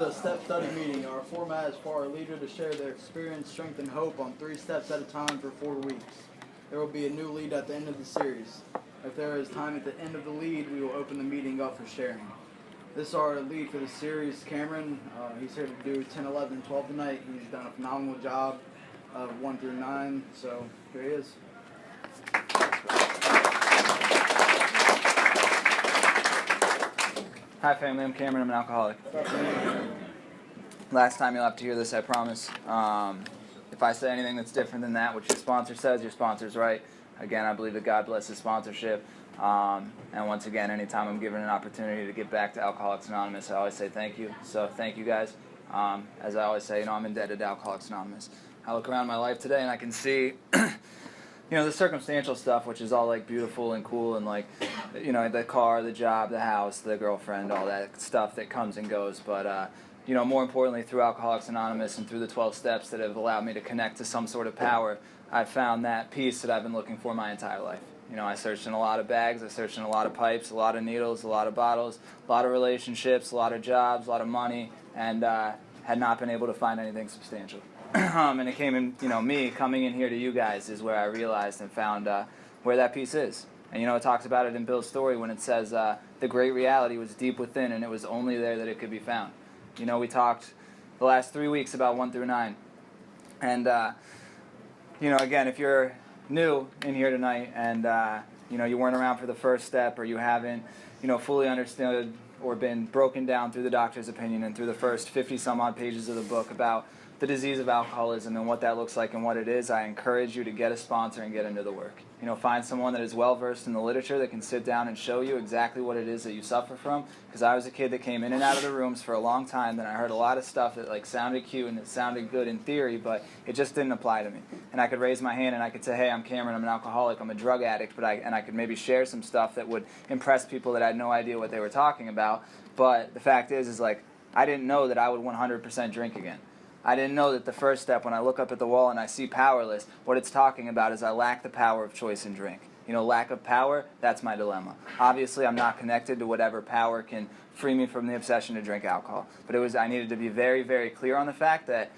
The step study meeting. Our format is for our leader to share their experience, strength, and hope on 3 steps at a time for 4 weeks. There will be a new lead at the end of the series. If there is time at the end of the lead, we will open the meeting up for sharing. This is our lead for the series, Camron. He's here to do 10, 11, and 12 tonight. He's done a phenomenal job of 1 through 9, so here he is. Hi family, I'm Cameron, I'm an alcoholic. Last time you'll have to hear this, I promise. If I say anything that's different than that, which your sponsor says, your sponsor's right. Again, I believe that God blesses sponsorship. And once again, anytime I'm given an opportunity to get back to Alcoholics Anonymous, I always say thank you. So thank you guys. As I always say, I'm indebted to Alcoholics Anonymous. I look around my life today and I can see the circumstantial stuff, which is all like beautiful and cool and like, the car, the job, the house, the girlfriend, all that stuff that comes and goes. But, more importantly, through Alcoholics Anonymous and through the 12 steps that have allowed me to connect to some sort of power, I've found that peace that I've been looking for my entire life. I searched in a lot of bags, I searched in a lot of pipes, a lot of needles, a lot of bottles, a lot of relationships, a lot of jobs, a lot of money, and had not been able to find anything substantial. And it came in, me coming in here to you guys is where I realized and found where that peace is. And it talks about it in Bill's story when it says the great reality was deep within and it was only there that it could be found. We talked the last 3 weeks about 1 through 9. And, again, if you're new in here tonight and, you weren't around for the first step or you haven't, fully understood or been broken down through the doctor's opinion and through the first 50 some odd pages of the book about the disease of alcoholism and what that looks like and what it is, I encourage you to get a sponsor and get into the work. Find someone that is well-versed in the literature that can sit down and show you exactly what it is that you suffer from. Because I was a kid that came in and out of the rooms for a long time, and I heard a lot of stuff that sounded cute and it sounded good in theory, but it just didn't apply to me. And I could raise my hand and I could say, hey, I'm Cameron, I'm an alcoholic, I'm a drug addict, and I could maybe share some stuff that would impress people that had no idea what they were talking about. But the fact is I didn't know that I would 100% drink again. I didn't know that the first step, when I look up at the wall and I see powerless, what it's talking about is I lack the power of choice and drink. Lack of power, that's my dilemma. Obviously, I'm not connected to whatever power can free me from the obsession to drink alcohol. But I needed to be very, very clear on the fact that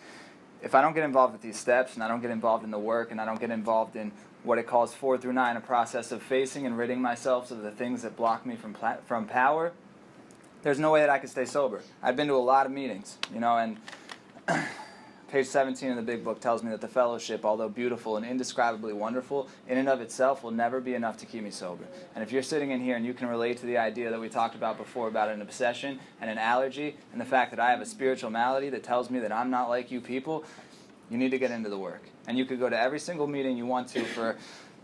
if I don't get involved with these steps and I don't get involved in the work and I don't get involved in what it calls 4 through 9, a process of facing and ridding myself of the things that block me from power, there's no way that I could stay sober. I've been to a lot of meetings, and page 17 of the big book tells me that the fellowship, although beautiful and indescribably wonderful, in and of itself will never be enough to keep me sober. And if you're sitting in here and you can relate to the idea that we talked about before about an obsession and an allergy and the fact that I have a spiritual malady that tells me that I'm not like you people, you need to get into the work. And you could go to every single meeting you want to for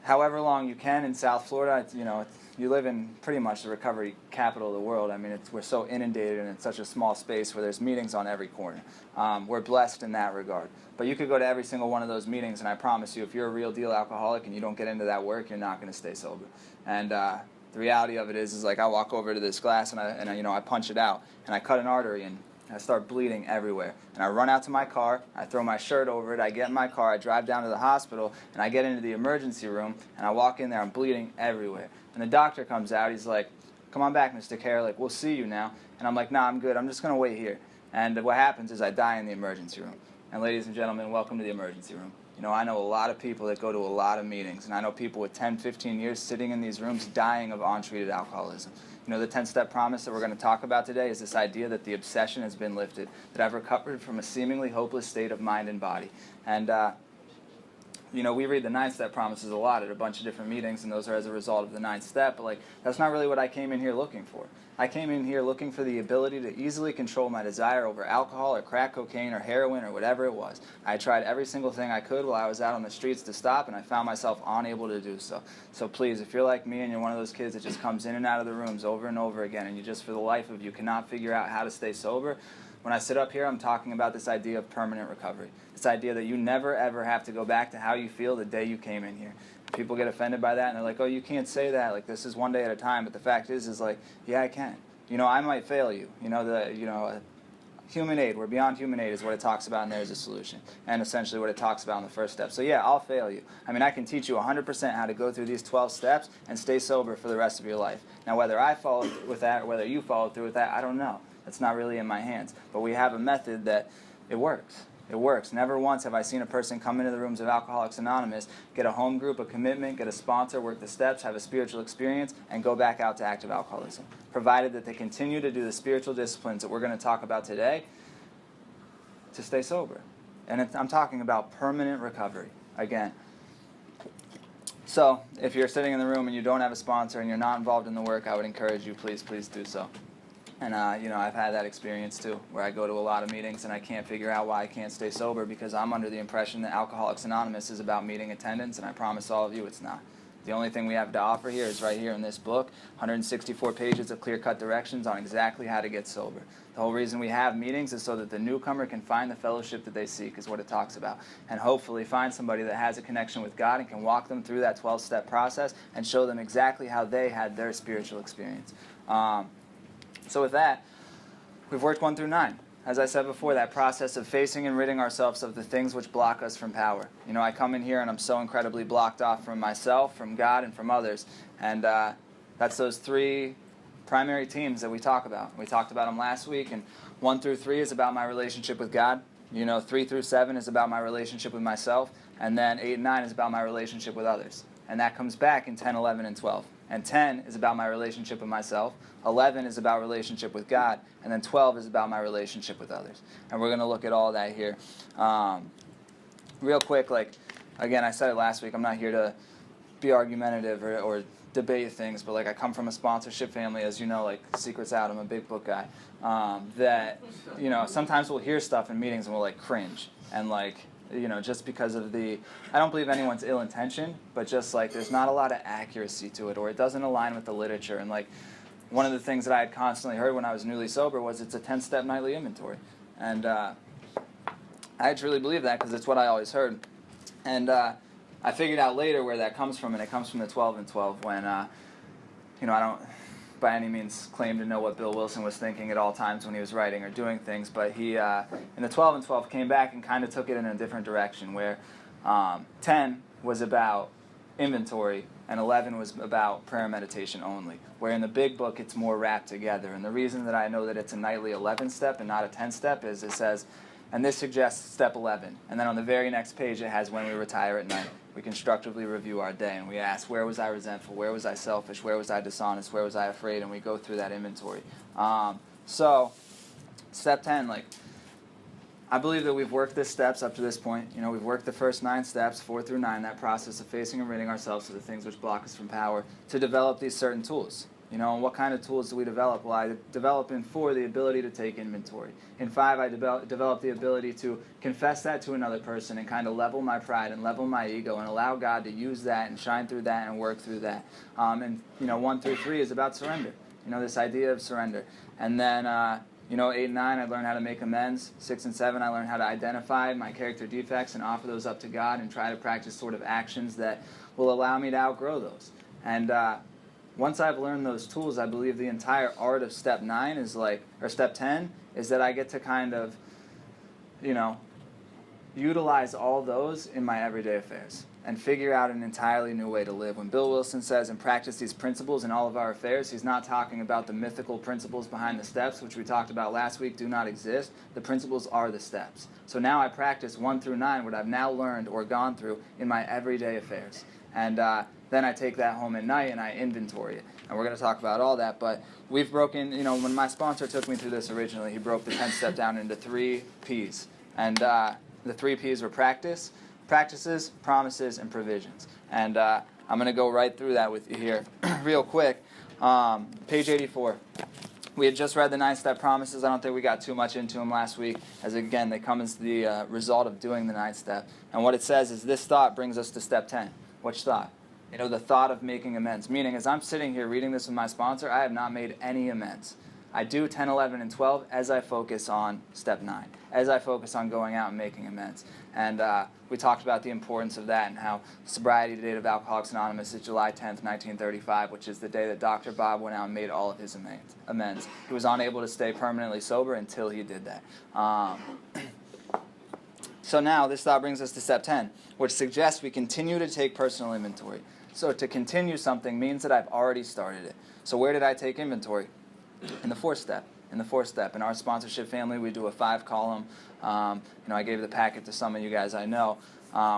however long you can in South Florida. You live in pretty much the recovery capital of the world. I mean, we're so inundated and it's such a small space where there's meetings on every corner. We're blessed in that regard. But you could go to every single one of those meetings, and I promise you, if you're a real deal alcoholic and you don't get into that work, you're not going to stay sober. And the reality of it is I walk over to this glass and I punch it out and I cut an artery and I start bleeding everywhere. And I run out to my car, I throw my shirt over it, I get in my car, I drive down to the hospital, and I get into the emergency room, and I walk in there, I'm bleeding everywhere. And the doctor comes out, he's like, come on back, Mr. Kerr, we'll see you now. And I'm like, nah, I'm good, I'm just going to wait here. And what happens is I die in the emergency room. And ladies and gentlemen, welcome to the emergency room. I know a lot of people that go to a lot of meetings, and I know people with 10, 15 years sitting in these rooms dying of untreated alcoholism. The 10-step promise that we're going to talk about today is this idea that the obsession has been lifted, that I've recovered from a seemingly hopeless state of mind and body. And, we read the 9-step promises a lot at a bunch of different meetings, and those are as a result of the 9th step, but that's not really what I came in here looking for. I came in here looking for the ability to easily control my desire over alcohol or crack cocaine or heroin or whatever it was. I tried every single thing I could while I was out on the streets to stop, and I found myself unable to do so. So please, if you're like me and you're one of those kids that just comes in and out of the rooms over and over again, and you just for the life of you cannot figure out how to stay sober, when I sit up here, I'm talking about this idea of permanent recovery. This idea that you never ever have to go back to how you feel the day you came in here. People get offended by that, and they're like, oh, you can't say that. This is one day at a time. But the fact is yeah, I can. I might fail you. Human aid, we're beyond human aid is what it talks about, and there's a solution. And essentially what it talks about in the first step. So yeah, I'll fail you. I can teach you 100% how to go through these 12 steps and stay sober for the rest of your life. Now, whether I follow with that or whether you follow through with that, I don't know. That's not really in my hands. But we have a method that it works. It works. Never once have I seen a person come into the rooms of Alcoholics Anonymous, get a home group, a commitment, get a sponsor, work the steps, have a spiritual experience, and go back out to active alcoholism, provided that they continue to do the spiritual disciplines that we're going to talk about today to stay sober. And I'm talking about permanent recovery, again. So, if you're sitting in the room and you don't have a sponsor and you're not involved in the work, I would encourage you, please do so. And, I've had that experience, too, where I go to a lot of meetings and I can't figure out why I can't stay sober because I'm under the impression that Alcoholics Anonymous is about meeting attendance, and I promise all of you it's not. The only thing we have to offer here is right here in this book, 164 pages of clear-cut directions on exactly how to get sober. The whole reason we have meetings is so that the newcomer can find the fellowship that they seek, is what it talks about, and hopefully find somebody that has a connection with God and can walk them through that 12-step process and show them exactly how they had their spiritual experience. So with that, we've worked 1 through 9. As I said before, that process of facing and ridding ourselves of the things which block us from power. I come in here and I'm so incredibly blocked off from myself, from God, and from others. And that's those 3 primary themes that we talk about. We talked about them last week, and 1 through 3 is about my relationship with God. 3 through 7 is about my relationship with myself. And then 8 and 9 is about my relationship with others. And that comes back in 10, 11, and 12. And 10 is about my relationship with myself, 11 is about relationship with God, and then 12 is about my relationship with others. And we're going to look at all that here. Real quick, again, I said it last week, I'm not here to be argumentative or debate things, but I come from a sponsorship family, as you know, secret's out, I'm a big book guy, that, sometimes we'll hear stuff in meetings and we'll cringe, and just because of I don't believe anyone's ill intention, but just there's not a lot of accuracy to it, or it doesn't align with the literature. And one of the things that I had constantly heard when I was newly sober was it's a 10-step nightly inventory. And I truly believe that because it's what I always heard. And I figured out later where that comes from, and it comes from the 12 and 12 when, I don't by any means claim to know what Bill Wilson was thinking at all times when he was writing or doing things, but he, in the 12 and 12, came back and kind of took it in a different direction, where 10 was about inventory and 11 was about prayer and meditation only, where in the big book it's more wrapped together. And the reason that I know that it's a nightly 11-step and not a 10-step is it says, and this suggests step 11. And then on the very next page it has when we retire at night. We constructively review our day, and we ask, where was I resentful? Where was I selfish? Where was I dishonest? Where was I afraid? And we go through that inventory. So, step 10, I believe that we've worked the steps up to this point. We've worked the first 9 steps, 4 through 9, that process of facing and ridding ourselves of the things which block us from power, to develop these certain tools. And what kind of tools do we develop? Well, I develop in 4 the ability to take inventory. In 5, I develop the ability to confess that to another person and kind of level my pride and level my ego and allow God to use that and shine through that and work through that. 1 through 3 is about surrender. This idea of surrender. And then, 8 and 9, I learned how to make amends. 6 and 7, I learned how to identify my character defects and offer those up to God and try to practice sort of actions that will allow me to outgrow those. And once I've learned those tools, I believe the entire art of step 9 is or step 10 is that I get to kind of, utilize all those in my everyday affairs and figure out an entirely new way to live. When Bill Wilson says and practice these principles in all of our affairs, he's not talking about the mythical principles behind the steps, which we talked about last week, do not exist. The principles are the steps. So now I practice 1 through 9, what I've now learned or gone through in my everyday affairs. And then I take that home at night and I inventory it. And we're going to talk about all that, but we've broken, when my sponsor took me through this originally, he broke the 10-step down into 3 Ps. And the 3 Ps were practices, promises, and provisions. And I'm going to go right through that with you here real quick. Page 84. We had just read the 9-step promises. I don't think we got too much into them last week, as again, they come as the result of doing the 9th step. And what it says is this thought brings us to step 10. Which thought? The thought of making amends. Meaning, as I'm sitting here reading this with my sponsor, I have not made any amends. I do 10, 11, and 12 as I focus on step 9, as I focus on going out and making amends. And we talked about the importance of that and how sobriety date of Alcoholics Anonymous is July 10th, 1935, which is the day that Dr. Bob went out and made all of his amends. He was unable to stay permanently sober until he did that. So now this thought brings us to step 10, which suggests we continue to take personal inventory. So to continue something means that I've already started it. So where did I take inventory? In the 4th step. in the 4th step. In our sponsorship family, we do a 5-column. I gave the packet to some of you guys I know,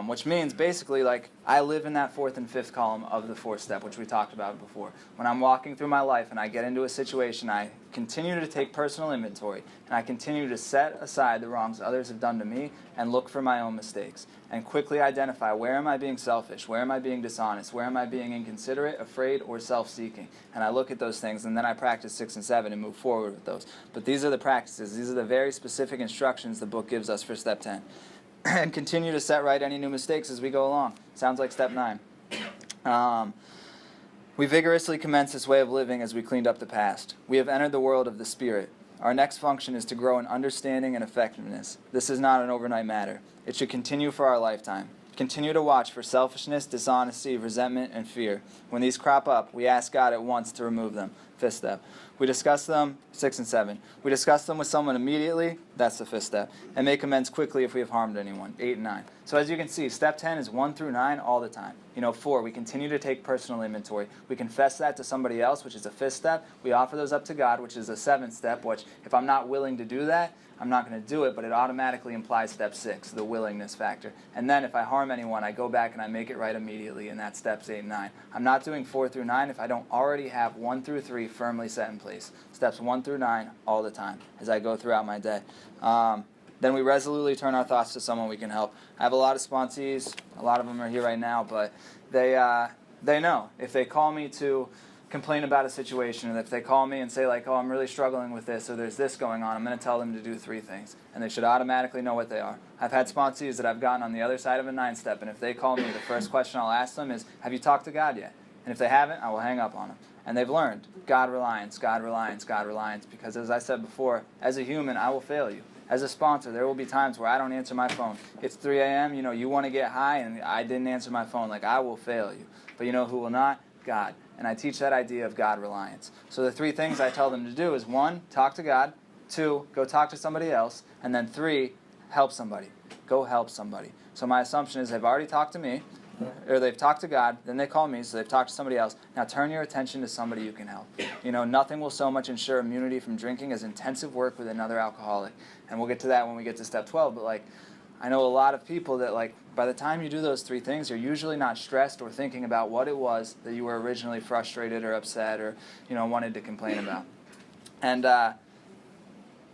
which means basically like I live in that 4th and 5th column of the 4th step, which we talked about before. When I'm walking through my life and I get into a situation, I continue to take personal inventory, and I continue to set aside the wrongs others have done to me and look for my own mistakes and quickly identify, where am I being selfish, where am I being dishonest, where am I being inconsiderate, afraid, or self-seeking. And I look at those things, and then I practice 6 and 7 and move forward with those. But these are the practices. These are the very specific instructions the book gives us for step 10. And continue to set right any new mistakes as we go along. Sounds like step 9. We vigorously commence this way of living as we cleaned up the past. We have entered the world of the Spirit. Our next function is to grow in understanding and effectiveness. This is not an overnight matter. It should continue for our lifetime. Continue to watch for selfishness, dishonesty, resentment, and fear. When these crop up, we ask God at once to remove them. 5th step. We discuss them, 6 and 7. We discuss them with someone immediately, that's the 5th step, and make amends quickly if we have harmed anyone, 8 and 9. So as you can see, step 10 is 1 through 9 all the time. 4, we continue to take personal inventory. We confess that to somebody else, which is a 5th step. We offer those up to God, which is a 7th step, which if I'm not willing to do that, I'm not going to do it, but it automatically implies step 6, the willingness factor. And then if I harm anyone, I go back and I make it right immediately, and that's steps 8 and 9. I'm not doing 4 through 9 if I don't already have 1 through 3 firmly set in place. Steps 1 through 9 all the time as I go throughout my day. Then we resolutely turn our thoughts to someone we can help. I have a lot of sponsees. A lot of them are here right now, but they know. If they call me to complain about a situation, and if they call me and say like, oh, I'm really struggling with this, or there's this going on, I'm going to tell them to do 3 things, and they should automatically know what they are. I've had sponsees that I've gotten on the other side of a 9-step, and if they call me, the first question I'll ask them is, have you talked to God yet? And if they haven't, I will hang up on them. And they've learned God reliance, God reliance, God reliance, because as I said before, as a human, I will fail you. As a sponsor, there will be times where I don't answer my phone. It's 3 a.m., you want to get high, and I didn't answer my phone. Like, I will fail you. But you know who will not? God. And I teach that idea of God reliance. So the 3 things I tell them to do is 1, talk to God, 2, go talk to somebody else, and then 3, help somebody. Go help somebody. So my assumption is they've already talked to me, or they've talked to God, then they call me, so they've talked to somebody else. Now turn your attention to somebody you can help. Nothing will so much ensure immunity from drinking as intensive work with another alcoholic. And we'll get to that when we get to step 12, but I know a lot of people that by the time you do those 3 things, you're usually not stressed or thinking about what it was that you were originally frustrated or upset or, wanted to complain about. And, that's,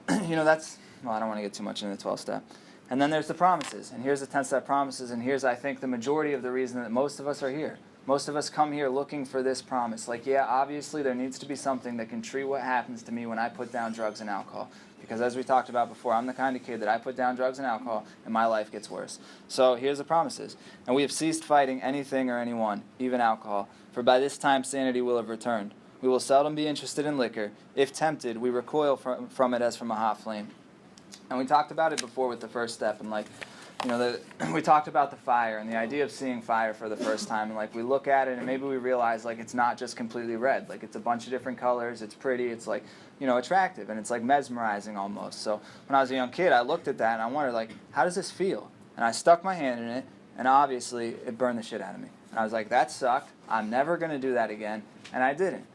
I don't want to get too much into the 12th step. And then there's the promises. And here's the 10th-step promises. And here's, I think, the majority of the reason that most of us are here. Most of us come here looking for this promise. Obviously there needs to be something that can treat what happens to me when I put down drugs and alcohol. Because as we talked about before, I'm the kind of kid that I put down drugs and alcohol, and my life gets worse. So here's the promises. And we have ceased fighting anything or anyone, even alcohol. For by this time sanity will have returned. We will seldom be interested in liquor. If tempted, we recoil from it as from a hot flame. And we talked about it before with the first step, and we talked about the fire and the idea of seeing fire for the first time, and we look at it and maybe we realize it's not just completely red, it's a bunch of different colors, it's pretty, it's attractive, and it's mesmerizing almost. So when I was a young kid, I looked at that and I wondered how does this feel? And I stuck my hand in it, and obviously it burned the shit out of me. And I was like, that sucked, I'm never going to do that again, and I didn't.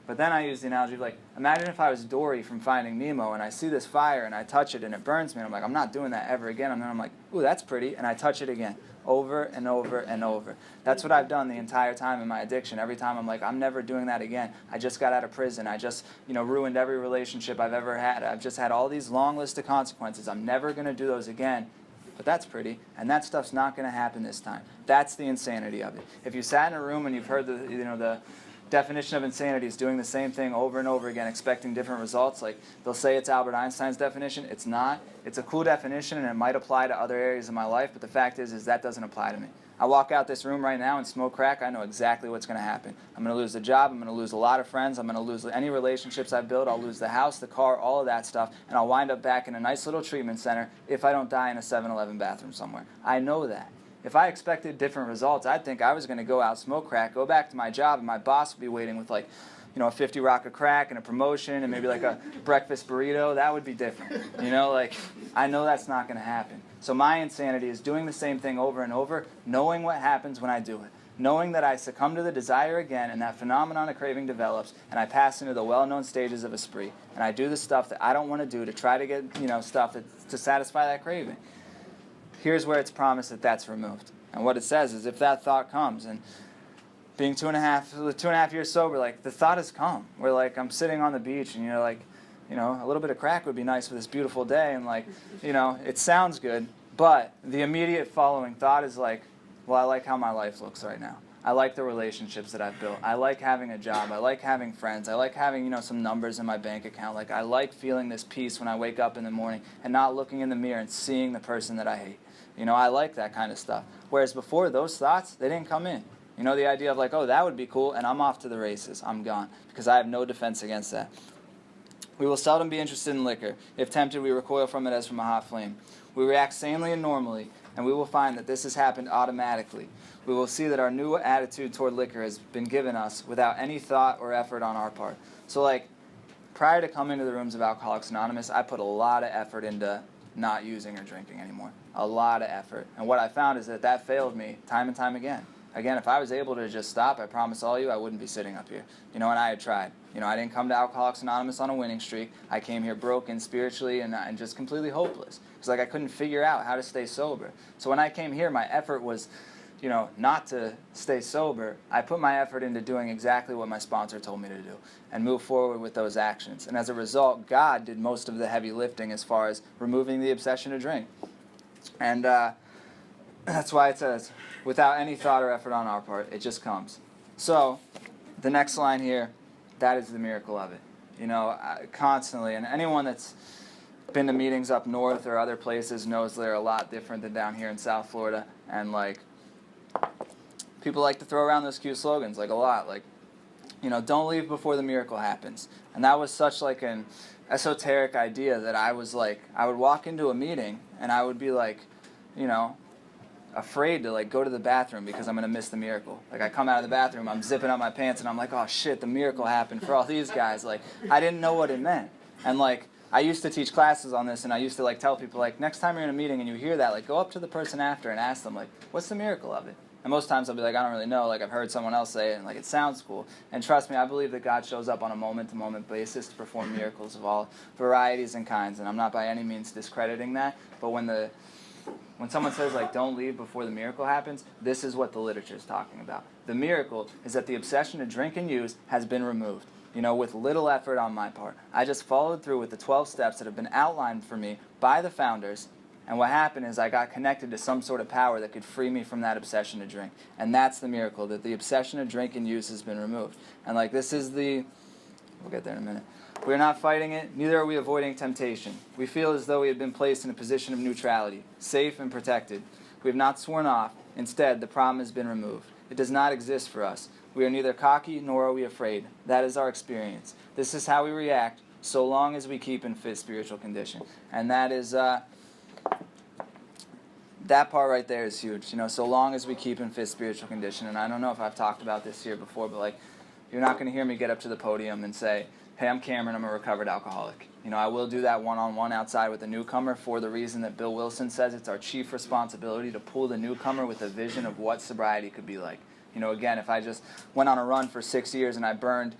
But then I used the analogy of imagine if I was Dory from Finding Nemo and I see this fire and I touch it and it burns me. And I'm like, I'm not doing that ever again. And then I'm like, ooh, that's pretty. And I touch it again, over and over and over. That's what I've done the entire time in my addiction. Every time I'm like, I'm never doing that again. I just got out of prison. I just, ruined every relationship I've ever had. I've just had all these long list of consequences. I'm never going to do those again. But that's pretty, and that stuff's not going to happen this time. That's the insanity of it. If you sat in a room and you've heard the definition of insanity is doing the same thing over and over again, expecting different results. They'll say it's Albert Einstein's definition. It's not. It's a cool definition, and it might apply to other areas of my life, but the fact is that doesn't apply to me. I walk out this room right now and smoke crack, I know exactly what's going to happen. I'm going to lose the job. I'm going to lose a lot of friends. I'm going to lose any relationships I've built. I'll lose the house, the car, all of that stuff, and I'll wind up back in a nice little treatment center if I don't die in a 7-Eleven bathroom somewhere. I know that. If I expected different results, I'd think I was going to go out, smoke crack, go back to my job, and my boss would be waiting with a 50 rock of crack and a promotion and maybe a breakfast burrito. That would be different. I know that's not going to happen. So my insanity is doing the same thing over and over, knowing what happens when I do it. knowing that I succumb to the desire again, and that phenomenon of craving develops, and I pass into the well-known stages of a spree, and I do the stuff that I don't want to do to try to get, stuff to satisfy that craving. Here's where it's promised that that's removed. And what it says is, if that thought comes, and being 2.5 years sober, like, the thought has come, where, like, I'm sitting on the beach, and you're like, a little bit of crack would be nice for this beautiful day, and, like, it sounds good, but the immediate following thought is like, well, I like how my life looks right now. I like the relationships that I've built. I like having a job. I like having friends. I like having, some numbers in my bank account. Like, I like feeling this peace when I wake up in the morning and not looking in the mirror and seeing the person that I hate. I like that kind of stuff. Whereas before, those thoughts, they didn't come in. The idea of like, oh, that would be cool, and I'm off to the races. I'm gone, because I have no defense against that. We will seldom be interested in liquor. If tempted, we recoil from it as from a hot flame. We react sanely and normally, and we will find that this has happened automatically. We will see that our new attitude toward liquor has been given us without any thought or effort on our part. So, like, prior to coming to the rooms of Alcoholics Anonymous, I put a lot of effort into not using or drinking anymore. A lot of effort. And what I found is that failed me time and time again. Again, if I was able to just stop, I promise all you, I wouldn't be sitting up here. And I had tried. I didn't come to Alcoholics Anonymous on a winning streak. I came here broken spiritually and just completely hopeless. It's like I couldn't figure out how to stay sober. So when I came here, my effort was, not to stay sober. I put my effort into doing exactly what my sponsor told me to do and move forward with those actions. And as a result, God did most of the heavy lifting as far as removing the obsession to drink. And that's why it says, without any thought or effort on our part, it just comes. So, the next line here, that is the miracle of it. Constantly, and anyone that's been to meetings up north or other places knows they're a lot different than down here in South Florida. And, like, people like to throw around those cute slogans, like, a lot. Like, don't leave before the miracle happens. And that was such, like, an esoteric idea that I was, like, I would walk into a meeting and I would be, like, afraid to, like, go to the bathroom because I'm going to miss the miracle. Like, I come out of the bathroom, I'm zipping up my pants, and I'm like, oh, shit, the miracle happened for all these guys. Like, I didn't know what it meant. And, like, I used to teach classes on this, and I used to, like, tell people, like, next time you're in a meeting and you hear that, like, go up to the person after and ask them, like, what's the miracle of it? And most times I'll be like, I don't really know. Like, I've heard someone else say it, and, like, it sounds cool. And trust me, I believe that God shows up on a moment-to-moment basis to perform miracles of all varieties and kinds, and I'm not by any means discrediting that. But when someone says, like, don't leave before the miracle happens, this is what the literature is talking about. The miracle is that the obsession to drink and use has been removed, with little effort on my part. I just followed through with the 12 steps that have been outlined for me by the founders, and what happened is I got connected to some sort of power that could free me from that obsession to drink. And that's the miracle, that the obsession to drink and use has been removed. And, like, this is we'll get there in a minute. We are not fighting it, neither are we avoiding temptation. We feel as though we had been placed in a position of neutrality, safe and protected. We have not sworn off. Instead, the problem has been removed. It does not exist for us. We are neither cocky nor are we afraid. That is our experience. This is how we react so long as we keep in fit spiritual condition. And that is, that part right there is huge. So long as we keep in fit spiritual condition. And I don't know if I've talked about this here before, but, like, you're not going to hear me get up to the podium and say, hey, I'm Cameron, I'm a recovered alcoholic. I will do that one-on-one outside with a newcomer for the reason that Bill Wilson says it's our chief responsibility to pull the newcomer with a vision of what sobriety could be like. Again, if I just went on a run for 6 years and I burned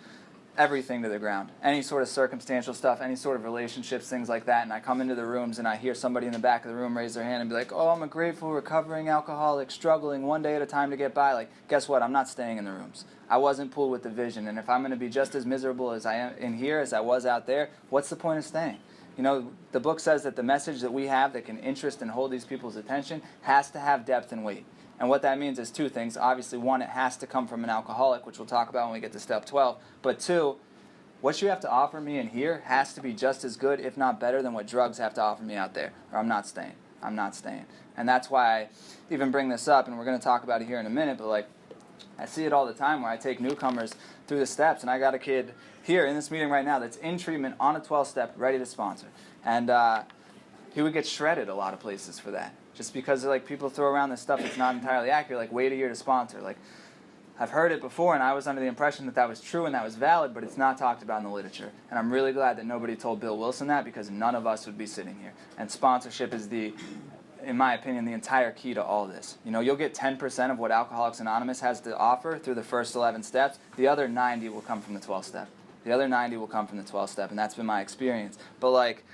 everything to the ground, any sort of circumstantial stuff, any sort of relationships, things like that, and I come into the rooms and I hear somebody in the back of the room raise their hand and be like, oh, I'm a grateful, recovering alcoholic, struggling one day at a time to get by, like, guess what? I'm not staying in the rooms. I wasn't pulled with the vision, and if I'm going to be just as miserable as I am in here as I was out there, what's the point of staying? The book says that the message that we have that can interest and hold these people's attention has to have depth and weight. And what that means is two things. Obviously, one, it has to come from an alcoholic, which we'll talk about when we get to step 12. But two, what you have to offer me in here has to be just as good, if not better, than what drugs have to offer me out there, or I'm not staying. I'm not staying. And that's why I even bring this up, and we're going to talk about it here in a minute, but, like, I see it all the time where I take newcomers through the steps, and I got a kid here in this meeting right now that's in treatment on a 12-step, ready to sponsor. And he would get shredded a lot of places for that. Just because, like, people throw around this stuff that's not entirely accurate, like, wait a year to sponsor. Like, I've heard it before, and I was under the impression that that was true and that was valid, but it's not talked about in the literature. And I'm really glad that nobody told Bill Wilson that, because none of us would be sitting here. And sponsorship is in my opinion, the entire key to all this. You know, you'll get 10% of what Alcoholics Anonymous has to offer through the first 11 steps. The other 90 will come from the 12th step. The other 90 will come from the 12th step, and that's been my experience. But like,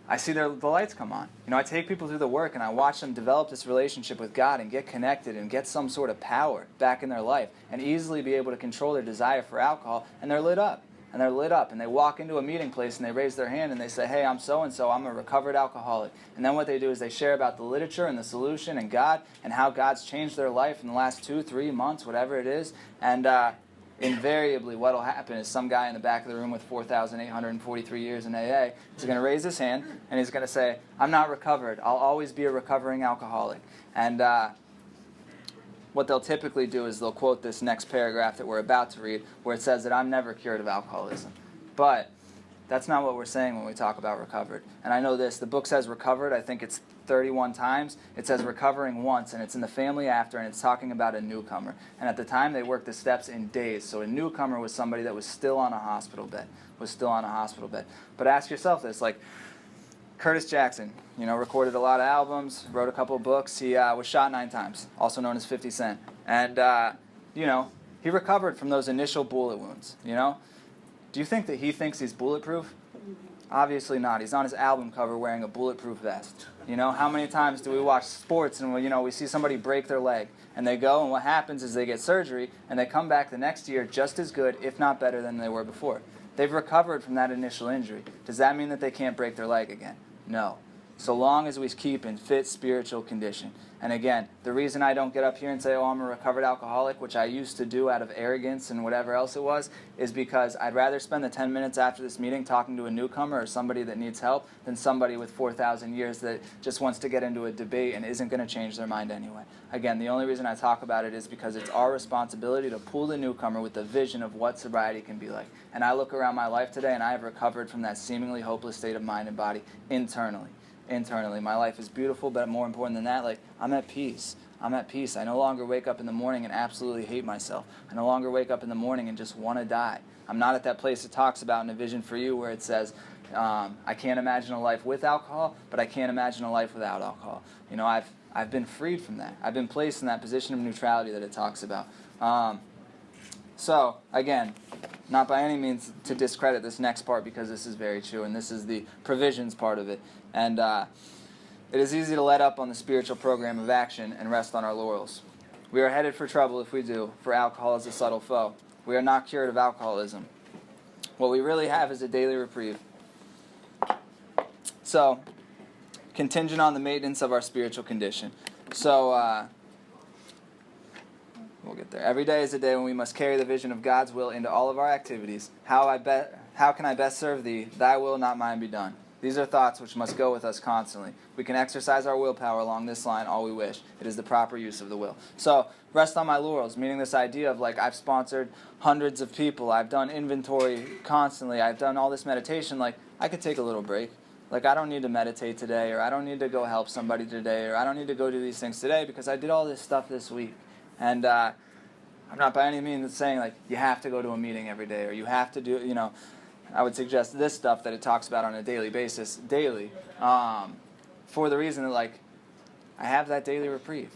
I see the lights come on. You know, I take people through the work and I watch them develop this relationship with God and get connected and get some sort of power back in their life and easily be able to control their desire for alcohol, and they're lit up. And they're lit up, and they walk into a meeting place and they raise their hand and they say, hey, I'm so-and-so, I'm a recovered alcoholic. And then what they do is they share about the literature and the solution and God and how God's changed their life in the last 2-3 months, whatever it is. And invariably what will happen is some guy in the back of the room with 4,843 years in AA is going to raise his hand and he's going to say, I'm not recovered. I'll always be a recovering alcoholic. And what they'll typically do is they'll quote this next paragraph that we're about to read, where it says that I'm never cured of alcoholism. But that's not what we're saying when we talk about recovered. And I know this, the book says recovered, I think it's 31 times. It says recovering once, and it's in the family after, and it's talking about a newcomer. And at the time, they worked the steps in days. So a newcomer was somebody that was still on a hospital bed, But ask yourself this, like, Curtis Jackson, you know, recorded a lot of albums, wrote a couple of books. He was shot 9 times, also known as 50 Cent. And, you know, he recovered from those initial bullet wounds, you know. Do you think that he thinks he's bulletproof? Obviously not. He's on his album cover wearing a bulletproof vest. You know, how many times do we watch sports and, you know, we see somebody break their leg and they go, and what happens is they get surgery and they come back the next year just as good, if not better than they were before. They've recovered from that initial injury. Does that mean that they can't break their leg again? No. So long as we keep in fit spiritual condition. And again, the reason I don't get up here and say, oh, I'm a recovered alcoholic, which I used to do out of arrogance and whatever else it was, is because I'd rather spend the 10 minutes after this meeting talking to a newcomer or somebody that needs help than somebody with 4,000 years that just wants to get into a debate and isn't going to change their mind anyway. Again, the only reason I talk about it is because it's our responsibility to pull the newcomer with the vision of what sobriety can be like. And I look around my life today and I have recovered from that seemingly hopeless state of mind and body internally. My life is beautiful, but more important than that, like, I'm at peace. I no longer wake up in the morning and absolutely hate myself. I no longer wake up in the morning and just want to die. I'm not at that place it talks about in A Vision for You where it says, I can't imagine a life with alcohol, but I can't imagine a life without alcohol. You know, I've been freed from that. I've been placed in that position of neutrality that it talks about. So, again, not by any means to discredit this next part, because this is very true, and this is the provisions part of it. And it is easy to let up on the spiritual program of action and rest on our laurels. We are headed for trouble if we do, for alcohol is a subtle foe. We are not cured of alcoholism. What we really have is a daily reprieve. So, contingent on the maintenance of our spiritual condition. So, we'll get there. Every day is a day when we must carry the vision of God's will into all of our activities. How can I best serve Thee? Thy will, not mine, be done. These are thoughts which must go with us constantly. We can exercise our willpower along this line all we wish. It is the proper use of the will. So, rest on my laurels, meaning this idea of, like, I've sponsored hundreds of people, I've done inventory constantly, I've done all this meditation, like, I could take a little break. Like, I don't need to meditate today, or I don't need to go help somebody today, or I don't need to go do these things today because I did all this stuff this week. And I'm not by any means saying, like, you have to go to a meeting every day, or you have to do, you know, I would suggest this stuff that it talks about on a daily basis, for the reason that, like, I have that daily reprieve.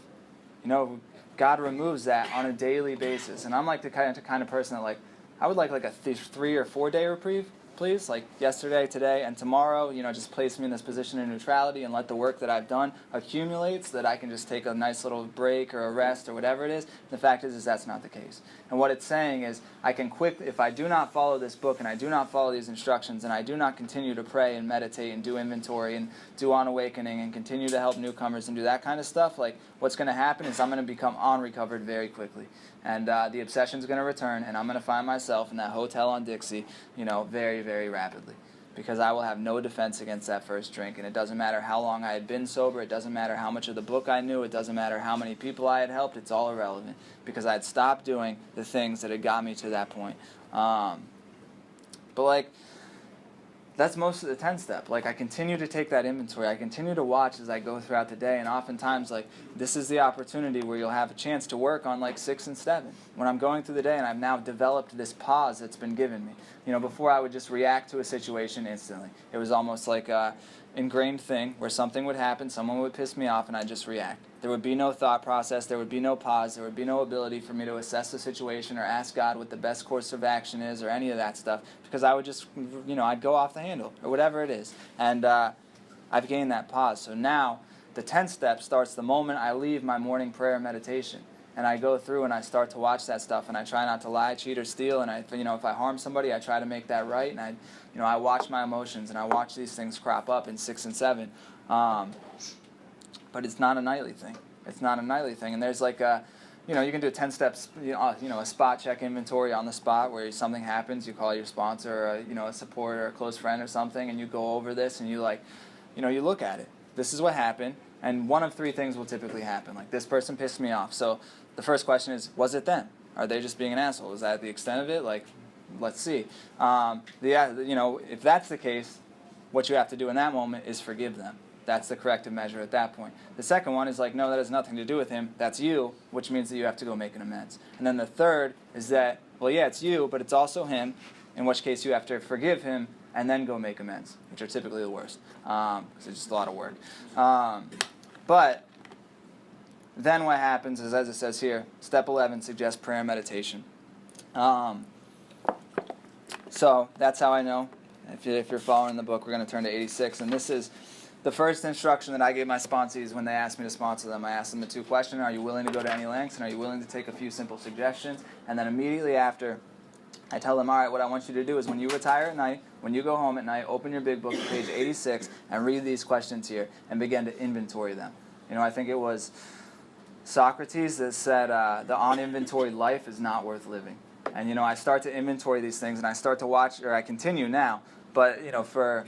You know, God removes that on a daily basis. And I'm like the kind of person that, like, I would like a 3 or 4 day reprieve, please. Like, yesterday, today, and tomorrow, you know, just place me in this position of neutrality and let the work that I've done accumulate so that I can just take a nice little break or a rest or whatever it is. The fact is that's not the case. And what it's saying is, I can quickly, if I do not follow this book and I do not follow these instructions and I do not continue to pray and meditate and do inventory and do on awakening and continue to help newcomers and do that kind of stuff, like, what's going to happen is I'm going to become unrecovered very quickly. And the obsession's going to return, and I'm going to find myself in that hotel on Dixie, you know, very, very rapidly. Because I will have no defense against that first drink. And it doesn't matter how long I had been sober. It doesn't matter how much of the book I knew. It doesn't matter how many people I had helped. It's all irrelevant. Because I had stopped doing the things that had got me to that point. But, like, that's most of the 10-step. Like, I continue to take that inventory. I continue to watch as I go throughout the day. And oftentimes, like, this is the opportunity where you'll have a chance to work on, like, 6 and 7. When I'm going through the day and I've now developed this pause that's been given me. You know, before I would just react to a situation instantly. It was almost like, ingrained thing where something would happen, someone would piss me off, and I'd just react. There would be no thought process, there would be no pause, there would be no ability for me to assess the situation or ask God what the best course of action is or any of that stuff, because I would just, I'd go off the handle or whatever it is. And I've gained that pause. So now the 10th step starts the moment I leave my morning prayer meditation. And I go through and I start to watch that stuff, and I try not to lie, cheat, or steal. And if I harm somebody, I try to make that right. And I watch my emotions, and I watch these things crop up in 6 and 7. But it's not a nightly thing. It's not a nightly thing. And there's like you can do a 10 steps, a spot check inventory on the spot where something happens. You call your sponsor, or, a support or a close friend or something, and you go over this, and you look at it. This is what happened. And one of 3 things will typically happen. Like, this person pissed me off. So the first question is, was it them? Are they just being an asshole? Is that the extent of it? Like, let's see. If that's the case, what you have to do in that moment is forgive them. That's the corrective measure at that point. The second one is like, no, that has nothing to do with him. That's you, which means that you have to go make an amends. And then the third is that, well, yeah, it's you, but it's also him, in which case you have to forgive him and then go make amends, which are typically the worst, because it's just a lot of work. But then what happens is, as it says here, step 11 suggests prayer and meditation. So that's how I know. If you're following the book, we're going to turn to 86. And this is the first instruction that I gave my sponsees when they asked me to sponsor them. I asked them the 2 questions: are you willing to go to any lengths, and are you willing to take a few simple suggestions? And then immediately after, I tell them, all right, what I want you to do is when you retire at night, when you go home at night, open your big book to page 86 and read these questions here and begin to inventory them. I think it was Socrates that said, the uninventoried life is not worth living. And, I start to inventory these things, and I start to watch, or I continue now, but, for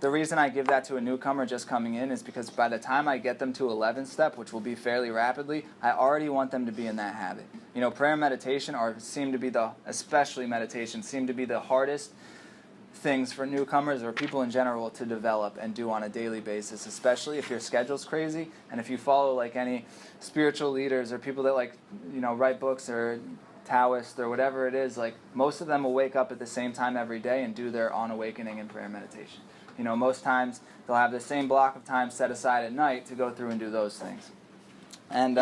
the reason I give that to a newcomer just coming in is because by the time I get them to 11th step, which will be fairly rapidly, I already want them to be in that habit. Prayer and meditation especially meditation, seem to be the hardest things for newcomers or people in general to develop and do on a daily basis, especially if your schedule's crazy and if you follow like any spiritual leaders or people that write books or Taoists or whatever it is. Like, most of them will wake up at the same time every day and do their on awakening and prayer meditation. Most times they'll have the same block of time set aside at night to go through and do those things. And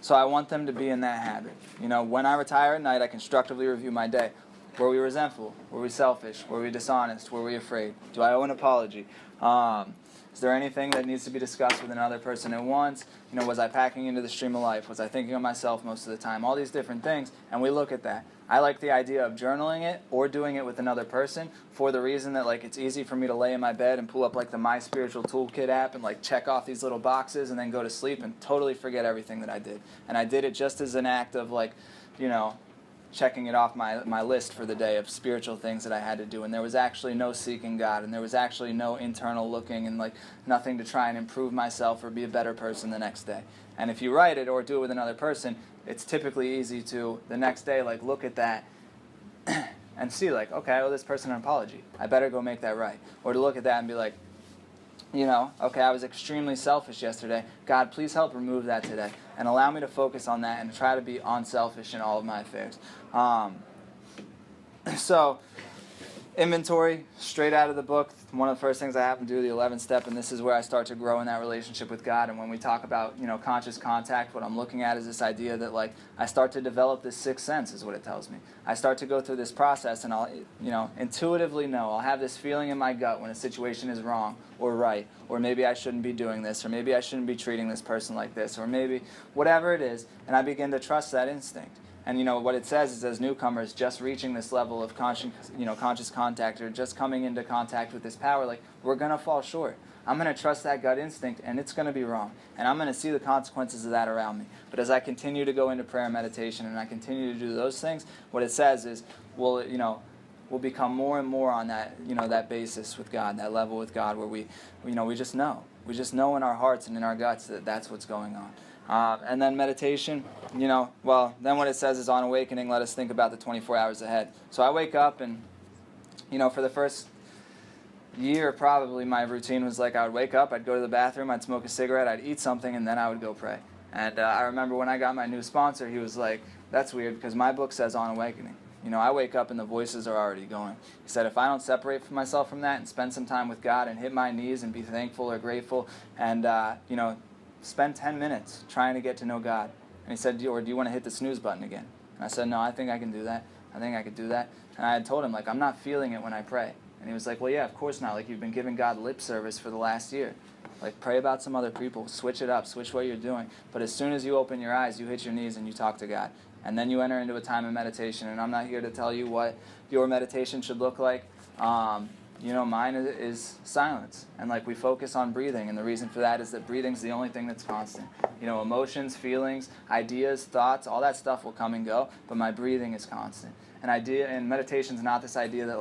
so I want them to be in that habit. When I retire at night, I constructively review my day. Were we resentful? Were we selfish? Were we dishonest? Were we afraid? Do I owe an apology? Is there anything that needs to be discussed with another person at once? Was I packing into the stream of life? Was I thinking of myself most of the time? All these different things, and we look at that. I like the idea of journaling it or doing it with another person for the reason that it's easy for me to lay in my bed and pull up the My Spiritual Toolkit app and check off these little boxes and then go to sleep and totally forget everything that I did. And I did it just as an act of checking it off my list for the day of spiritual things that I had to do, and there was actually no seeking God, and there was actually no internal looking, and nothing to try and improve myself or be a better person the next day. And if you write it or do it with another person, it's typically easy to the next day look at that and see okay, I owe this person an apology. I better go make that right. Or to look at that and be okay, I was extremely selfish yesterday. God, please help remove that today. And allow me to focus on that and try to be unselfish in all of my affairs. So, inventory, straight out of the book. One of the first things I have to do, the 11th step, and this is where I start to grow in that relationship with God. And when we talk about, conscious contact, what I'm looking at is this idea that, I start to develop this sixth sense, is what it tells me. I start to go through this process, and I'll, intuitively know. I'll have this feeling in my gut when a situation is wrong or right, or maybe I shouldn't be doing this, or maybe I shouldn't be treating this person like this, or maybe whatever it is, and I begin to trust that instinct. And what it says is, as newcomers, just reaching this level of conscious contact, or just coming into contact with this power, we're going to fall short. I'm going to trust that gut instinct, and it's going to be wrong. And I'm going to see the consequences of that around me. But as I continue to go into prayer and meditation, and I continue to do those things, what it says is, we'll become more and more on that, that basis with God, that level with God, where we just know. We just know in our hearts and in our guts that that's what's going on. And then meditation, then what it says is, on awakening, let us think about the 24 hours ahead. So I wake up and, for the first year probably, my routine was I would wake up, I'd go to the bathroom, I'd smoke a cigarette, I'd eat something, and then I would go pray. And I remember when I got my new sponsor, he was like, that's weird because my book says on awakening. I wake up and the voices are already going. He said, if I don't separate myself from that and spend some time with God and hit my knees and be thankful or grateful and, spend 10 minutes trying to get to know God. And he said, or do you want to hit the snooze button again? And I said, no, I think I can do that. I think I could do that. And I had told him, I'm not feeling it when I pray. And he was like, well, yeah, of course not. You've been giving God lip service for the last year. Pray about some other people. Switch it up. Switch what you're doing. But as soon as you open your eyes, you hit your knees and you talk to God. And then you enter into a time of meditation. And I'm not here to tell you what your meditation should look like. Mine is silence. And we focus on breathing. And the reason for that is that breathing's the only thing that's constant. Emotions, feelings, ideas, thoughts, all that stuff will come and go. But my breathing is constant. And meditation's not this idea that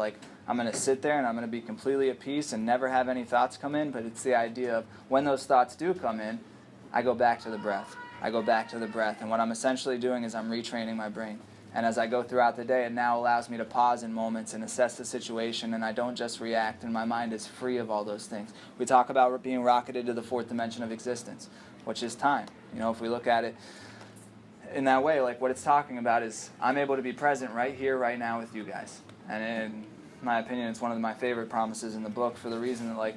I'm going to sit there and I'm going to be completely at peace and never have any thoughts come in. But it's the idea of when those thoughts do come in, I go back to the breath. I go back to the breath. And what I'm essentially doing is I'm retraining my brain. And as I go throughout the day, it now allows me to pause in moments and assess the situation, and I don't just react, and my mind is free of all those things. We talk about being rocketed to the fourth dimension of existence, which is time. If we look at it in that way, what it's talking about is I'm able to be present right here, right now with you guys. And in my opinion, it's one of my favorite promises in the book for the reason that,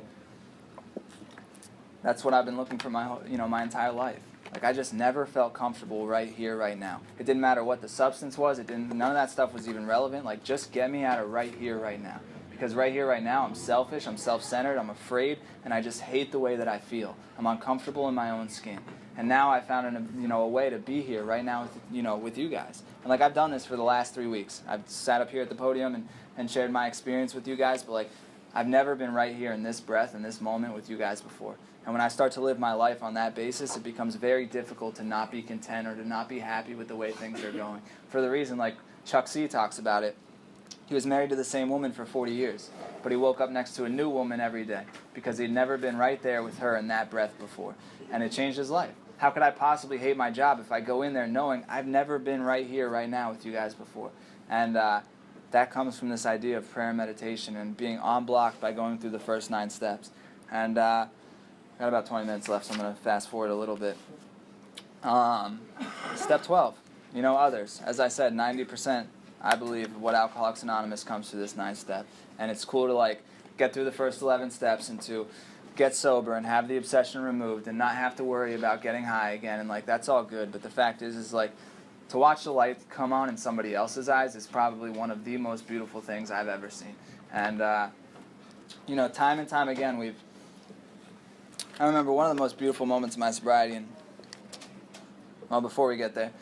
that's what I've been looking for my entire life. I just never felt comfortable right here, right now. It didn't matter what the substance was. None of that stuff was even relevant. Just get me out of right here, right now. Because right here, right now, I'm selfish, I'm self-centered, I'm afraid, and I just hate the way that I feel. I'm uncomfortable in my own skin. And now I found a way to be here right now with you guys. And I've done this for the last 3 weeks. I've sat up here at the podium and shared my experience with you guys, but I've never been right here in this breath, in this moment with you guys before. And when I start to live my life on that basis, it becomes very difficult to not be content or to not be happy with the way things are going. For the reason, Chuck C talks about it, he was married to the same woman for 40 years, but he woke up next to a new woman every day because he'd never been right there with her in that breath before. And it changed his life. How could I possibly hate my job if I go in there knowing I've never been right here, right now with you guys before? And that comes from this idea of prayer and meditation and being on block by going through the first 9 steps. And got about 20 minutes left, so I'm going to fast forward a little bit. Step 12, others. As I said, 90%, I believe, of what Alcoholics Anonymous comes through this 9th step. And it's cool to, get through the first 11 steps and to get sober and have the obsession removed and not have to worry about getting high again. And, that's all good. But the fact is to watch the light come on in somebody else's eyes is probably one of the most beautiful things I've ever seen. And, time and time again, I remember one of the most beautiful moments of my sobriety, and, before we get there,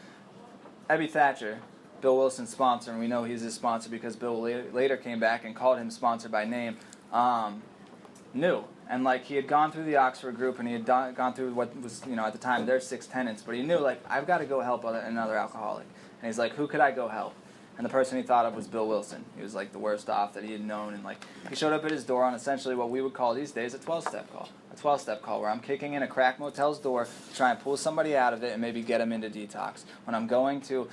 Ebby Thatcher, Bill Wilson's sponsor, and we know he's his sponsor because Bill later came back and called him sponsor by name, knew. And, he had gone through the Oxford group, and he had gone through what was, at the time, their 6 tenets, but he knew, I've got to go help another alcoholic. And he's like, who could I go help? And the person he thought of was Bill Wilson. He was, the worst off that he had known, and, he showed up at his door on essentially what we would call these days a 12-step call. A 12-step call where I'm kicking in a crack motel's door to try and pull somebody out of it and maybe get them into detox. When I'm going to,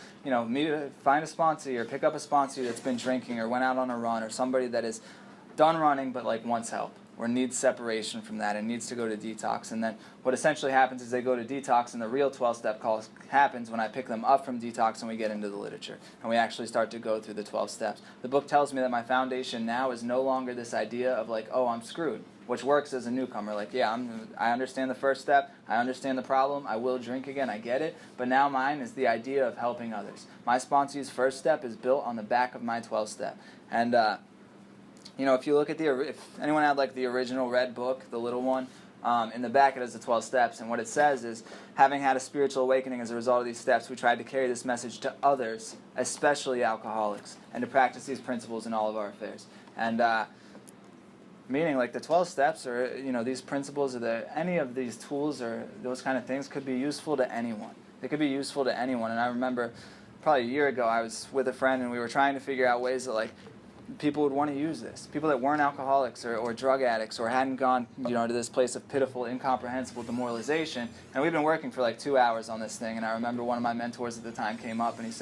find a sponsor or pick up a sponsor that's been drinking or went out on a run or somebody that is done running but, wants help or needs separation from that and needs to go to detox. And then what essentially happens is they go to detox, and the real 12-step call happens when I pick them up from detox and we get into the literature. And we actually start to go through the 12 steps. The book tells me that my foundation now is no longer this idea of oh, I'm screwed, which works as a newcomer. I understand the first step, I understand the problem, I will drink again, I get it, but now mine is the idea of helping others. My sponsee's first step is built on the back of my 12-step. And, if you look at if anyone had the original red book, the little one, in the back it has the 12 steps, and what it says is, having had a spiritual awakening as a result of these steps, we tried to carry this message to others, especially alcoholics, and to practice these principles in all of our affairs. And, meaning the 12 steps or, these principles or any of these tools or those kind of things could be useful to anyone. They could be useful to anyone. And I remember probably a year ago I was with a friend and we were trying to figure out ways that people would want to use this. People that weren't alcoholics or drug addicts or hadn't gone, to this place of pitiful, incomprehensible demoralization. And we've been working for 2 hours on this thing. And I remember one of my mentors at the time came up and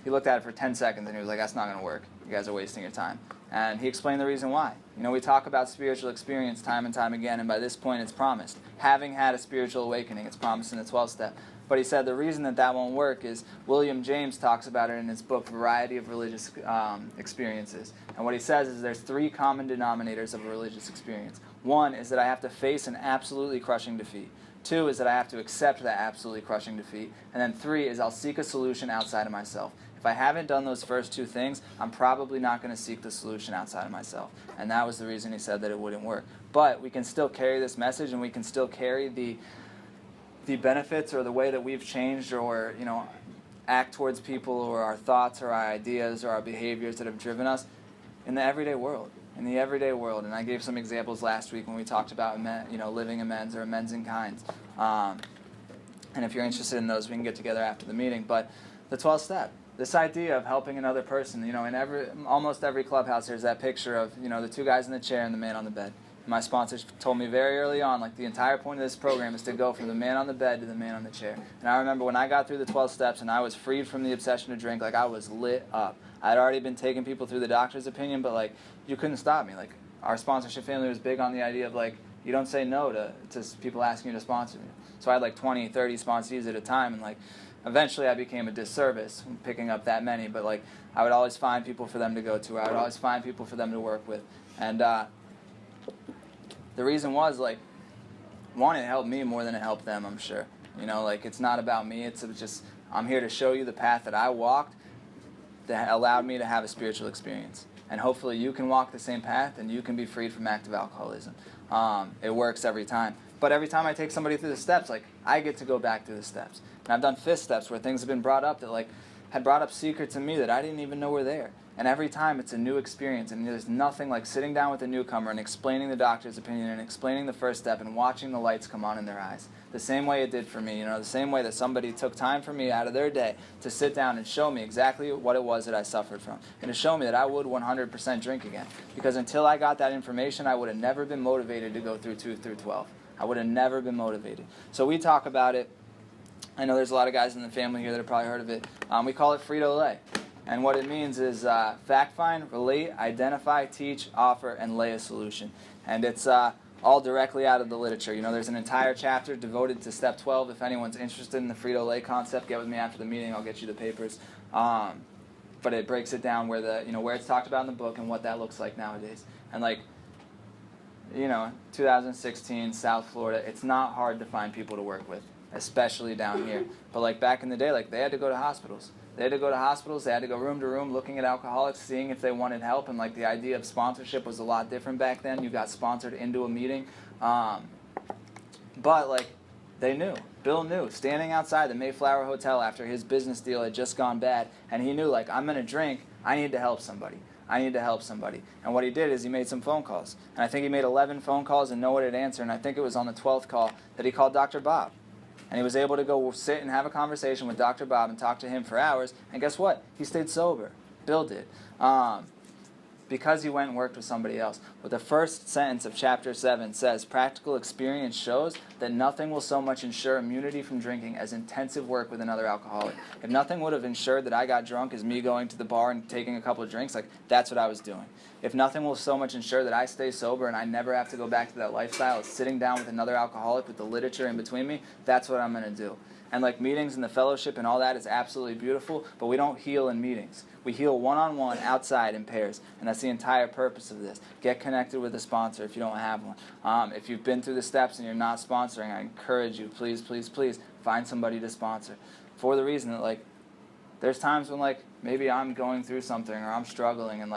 he looked at it for 10 seconds and he was like, that's not going to work. You guys are wasting your time. And he explained the reason why. We talk about spiritual experience time and time again, and by this point it's promised. Having had a spiritual awakening, it's promised in the 12th step. But he said the reason that won't work is William James talks about it in his book, Variety of Religious Experiences. And what he says is there's 3 common denominators of a religious experience. 1 is that I have to face an absolutely crushing defeat. 2 is that I have to accept that absolutely crushing defeat. And then 3 is I'll seek a solution outside of myself. If I haven't done those first 2 things, I'm probably not going to seek the solution outside of myself. And that was the reason he said that it wouldn't work. But we can still carry this message, and we can still carry the benefits or the way that we've changed or, act towards people or our thoughts or our ideas or our behaviors that have driven us in the everyday world. In the everyday world. And I gave some examples last week when we talked about, living amends or amends in kinds. And if you're interested in those, we can get together after the meeting. But the 12th step. This idea of helping another person, in almost every clubhouse there's that picture of, the 2 guys in the chair and the man on the bed. My sponsors told me very early on, the entire point of this program is to go from the man on the bed to the man on the chair. And I remember when I got through the 12 steps and I was freed from the obsession to drink, I was lit up. I'd already been taking people through the doctor's opinion, but you couldn't stop me. Our sponsorship family was big on the idea of you don't say no to people asking you to sponsor me. So I had 20, 30 sponsees at a time, and eventually I became a disservice picking up that many, but I would always find people for them to go to. I would always find people for them to work with. And the reason was, one, it helped me more than it helped them, I'm sure. It's not about me. It's just, I'm here to show you the path that I walked that allowed me to have a spiritual experience. And hopefully you can walk the same path and you can be freed from active alcoholism. It works every time. But every time I take somebody through the steps, I get to go back through the steps. And I've done 5th steps where things have been brought up that, had brought up secrets in me that I didn't even know were there. And every time it's a new experience, and there's nothing like sitting down with a newcomer and explaining the doctor's opinion and explaining the first step and watching the lights come on in their eyes. The same way it did for me, the same way that somebody took time for me out of their day to sit down and show me exactly what it was that I suffered from. And to show me that I would 100% drink again. Because until I got that information, I would have never been motivated to go through 2 through 12. I would have never been motivated. So we talk about it. I know there's a lot of guys in the family here that have probably heard of it. We call it Fredo. And what it means is fact find, relate, identify, teach, offer, and lay a solution. And it's all directly out of the literature. There's an entire chapter devoted to step 12. If anyone's interested in the Fredo concept, get with me after the meeting. I'll get you the papers. But it breaks it down where where it's talked about in the book and what that looks like nowadays. And 2016, South Florida, it's not hard to find people to work with, especially down here. But back in the day, they had to go to hospitals. They had to go to hospitals, they had to go room to room looking at alcoholics, seeing if they wanted help, and the idea of sponsorship was a lot different back then. You got sponsored into a meeting. But they knew. Bill knew. Standing outside the Mayflower Hotel after his business deal had just gone bad, and he knew, I'm going to drink, I need to help somebody. I need to help somebody. And what he did is he made some phone calls. And I think he made 11 phone calls and no one had answered, and I think it was on the 12th call that he called Dr. Bob. And he was able to go sit and have a conversation with Dr. Bob and talk to him for hours. And guess what? He stayed sober. Bill did. Because he went and worked with somebody else. But the first sentence of chapter 7 says, practical experience shows that nothing will so much ensure immunity from drinking as intensive work with another alcoholic. If nothing would have ensured that I got drunk as me going to the bar and taking a couple of drinks, that's what I was doing. If nothing will so much ensure that I stay sober and I never have to go back to that lifestyle as sitting down with another alcoholic with the literature in between me, that's what I'm going to do. And meetings and the fellowship and all that is absolutely beautiful, but we don't heal in meetings. We heal one-on-one outside in pairs, and that's the entire purpose of this. Get connected with a sponsor if you don't have one. If you've been through the steps and you're not sponsoring, I encourage you, please, please, please, find somebody to sponsor. For the reason that, there's times when, maybe I'm going through something or I'm struggling and,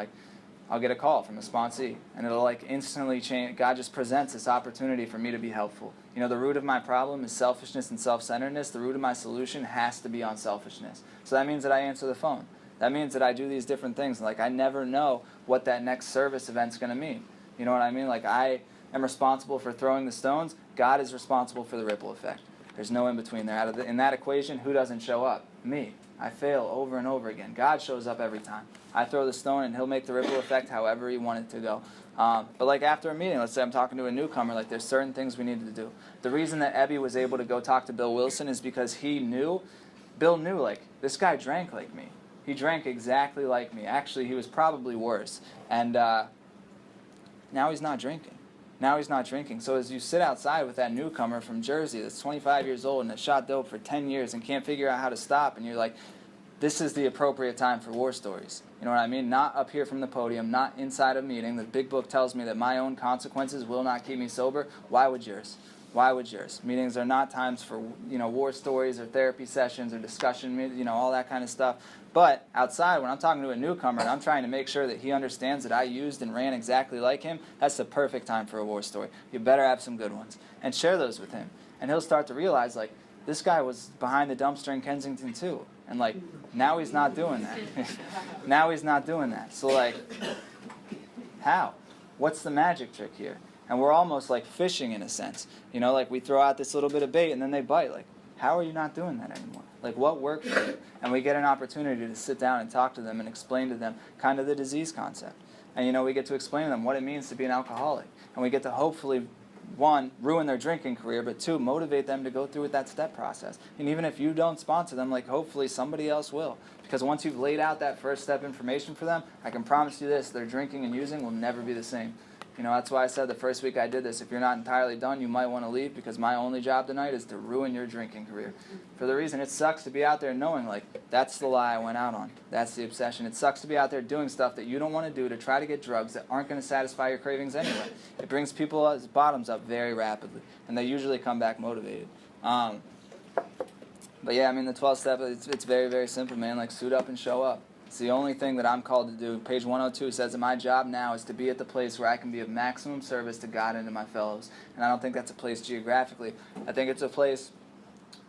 I'll get a call from a sponsee, and it'll instantly change. God just presents this opportunity for me to be helpful. The root of my problem is selfishness and self-centeredness. The root of my solution has to be on selfishness. So that means that I answer the phone. That means that I do these different things. I never know what that next service event's going to mean. You know what I mean? I am responsible for throwing the stones. God is responsible for the ripple effect. There's no in between there. In that equation, who doesn't show up? Me. I fail over and over again. God shows up every time. I throw the stone and he'll make the ripple effect however he wanted to go. But after a meeting, let's say I'm talking to a newcomer, there's certain things we need to do. The reason that Ebby was able to go talk to Bill Wilson is because Bill knew, this guy drank like me. He drank exactly like me. Actually, he was probably worse. And now he's not drinking. Now he's not drinking. So as you sit outside with that newcomer from Jersey that's 25 years old and has shot dope for 10 years and can't figure out how to stop, and you're like, this is the appropriate time for war stories. You know what I mean? Not up here from the podium, not inside a meeting. The big book tells me that my own consequences will not keep me sober. Why would yours? Why would yours? Meetings are not times for, war stories or therapy sessions or discussion, all that kind of stuff. But outside, when I'm talking to a newcomer and I'm trying to make sure that he understands that I used and ran exactly like him, that's the perfect time for a war story. You better have some good ones. And share those with him. And he'll start to realize, like, this guy was behind the dumpster in Kensington too. And, like, now he's not doing that. Now he's not doing that. So, like, how? What's the magic trick here? And we're almost like fishing in a sense. Like we throw out this little bit of bait and then they bite. Like, how are you not doing that anymore? Like, what worked for you? And we get an opportunity to sit down and talk to them and explain to them kind of the disease concept. And, we get to explain to them what it means to be an alcoholic. And we get to hopefully, one, ruin their drinking career, but two, motivate them to go through with that step process. And even if you don't sponsor them, like, hopefully somebody else will. Because once you've laid out that first step information for them, I can promise you this, their drinking and using will never be the same. That's why I said the first week I did this, if you're not entirely done, you might want to leave, because my only job tonight is to ruin your drinking career. For the reason it sucks to be out there knowing, like, that's the lie I went out on. That's the obsession. It sucks to be out there doing stuff that you don't want to do to try to get drugs that aren't going to satisfy your cravings anyway. It brings people's bottoms up very rapidly, and they usually come back motivated. But yeah, the 12-step, it's very, very simple, man. Like, suit up and show up. It's the only thing that I'm called to do. Page 102 says that my job now is to be at the place where I can be of maximum service to God and to my fellows. And I don't think that's a place geographically. I think it's a place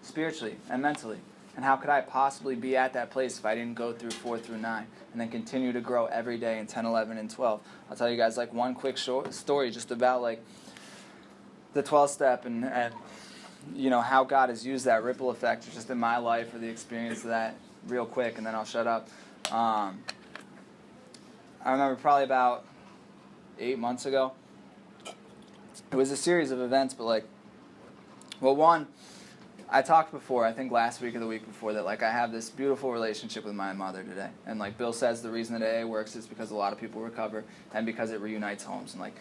spiritually and mentally. And how could I possibly be at that place if I didn't go through 4 through 9 and then continue to grow every day in 10, 11, and 12? I'll tell you guys, like, one quick short story just about, like, the 12-step and how God has used that ripple effect just in my life, or the experience of that, real quick, and then I'll shut up. I remember probably about 8 months ago, it was a series of events, but one, I talked before, I think last week or the week before, that I have this beautiful relationship with my mother today. And Bill says the reason that AA works is because a lot of people recover and because it reunites homes. And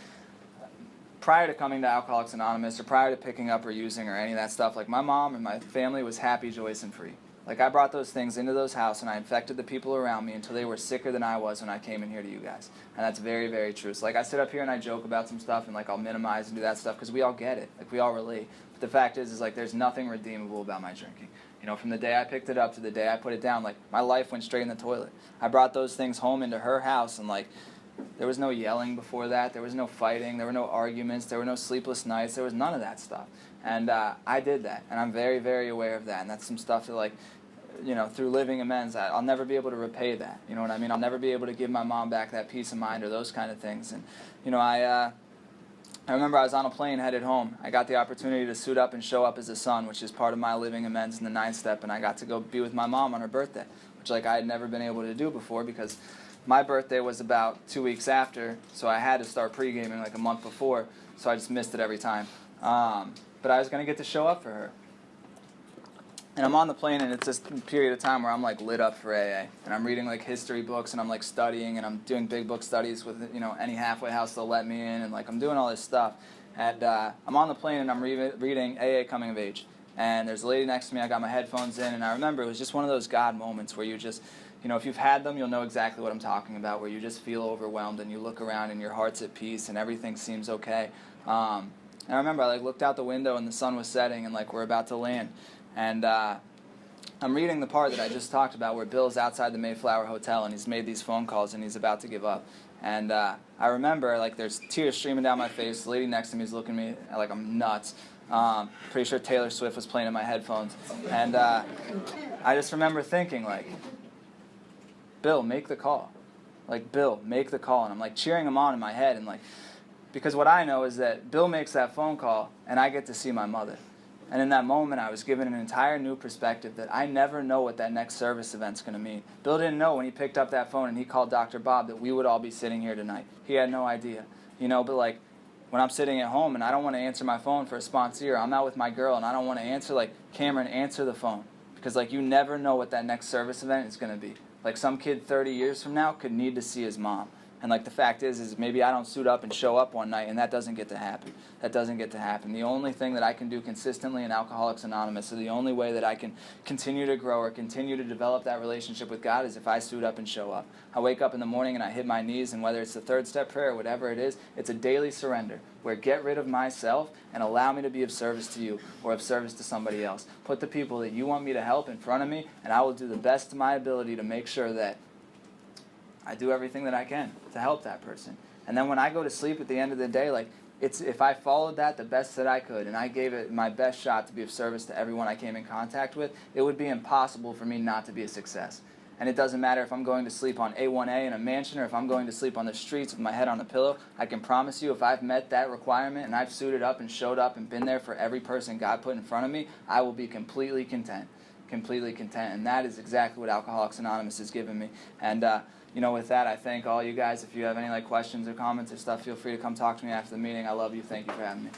prior to coming to Alcoholics Anonymous, or prior to picking up or using or any of that stuff, my mom and my family was happy, joyous, and free. I brought those things into those houses, and I infected the people around me until they were sicker than I was when I came in here to you guys. And that's very, very true. So, I sit up here and I joke about some stuff, and, I'll minimize and do that stuff because we all get it. We all relate. But the fact is there's nothing redeemable about my drinking. From the day I picked it up to the day I put it down, my life went straight in the toilet. I brought those things home into her house, and, there was no yelling before that. There was no fighting. There were no arguments. There were no sleepless nights. There was none of that stuff. And I did that, and I'm very, very aware of that. And that's some stuff that, through living amends, I'll never be able to repay that. You know what I mean? I'll never be able to give my mom back that peace of mind or those kind of things. And, I remember I was on a plane headed home. I got the opportunity to suit up and show up as a son, which is part of my living amends in the 9th step, and I got to go be with my mom on her birthday, which I had never been able to do before because my birthday was about 2 weeks after, so I had to start pre-gaming a month before, so I just missed it every time. But I was going to get to show up for her. And I'm on the plane, and it's this period of time where I'm lit up for AA, and I'm reading history books, and I'm studying, and I'm doing big book studies with any halfway house they'll let me in, and I'm doing all this stuff. And I'm on the plane, and I'm reading AA Coming of Age, and there's a lady next to me. I got my headphones in, and I remember it was just one of those God moments where you just, if you've had them, you'll know exactly what I'm talking about, where you just feel overwhelmed, and you look around, and your heart's at peace, and everything seems okay. And I remember I looked out the window, and the sun was setting, and we're about to land. And I'm reading the part that I just talked about where Bill's outside the Mayflower Hotel and he's made these phone calls and he's about to give up. And I remember, there's tears streaming down my face. The lady next to me is looking at me like I'm nuts. Pretty sure Taylor Swift was playing in my headphones. And I just remember thinking, Bill, make the call. Bill, make the call. And I'm cheering him on in my head. And because what I know is that Bill makes that phone call and I get to see my mother. And in that moment, I was given an entire new perspective that I never know what that next service event's going to mean. Bill didn't know when he picked up that phone and he called Dr. Bob that we would all be sitting here tonight. He had no idea. But when I'm sitting at home and I don't want to answer my phone for a sponsor, I'm out with my girl and I don't want to answer, Cameron, answer the phone. Because, you never know what that next service event is going to be. Some kid 30 years from now could need to see his mom. And like the fact is maybe I don't suit up and show up one night, and that doesn't get to happen. That doesn't get to happen. The only thing that I can do consistently in Alcoholics Anonymous, so the only way that I can continue to grow or continue to develop that relationship with God is if I suit up and show up. I wake up in the morning and I hit my knees, and whether it's the third step prayer or whatever it is, it's a daily surrender where get rid of myself and allow me to be of service to you or of service to somebody else. Put the people that you want me to help in front of me, and I will do the best of my ability to make sure that I do everything that I can to help that person. And then when I go to sleep at the end of the day, like, it's if I followed that the best that I could and I gave it my best shot to be of service to everyone I came in contact with, it would be impossible for me not to be a success. And it doesn't matter if I'm going to sleep on A1A in a mansion or if I'm going to sleep on the streets with my head on a pillow. I can promise you if I've met that requirement and I've suited up and showed up and been there for every person God put in front of me, I will be completely content. Completely content. And that is exactly what Alcoholics Anonymous has given me. And with that, I thank all you guys. If you have any questions or comments or stuff, feel free to come talk to me after the meeting. I love you. Thank you for having me.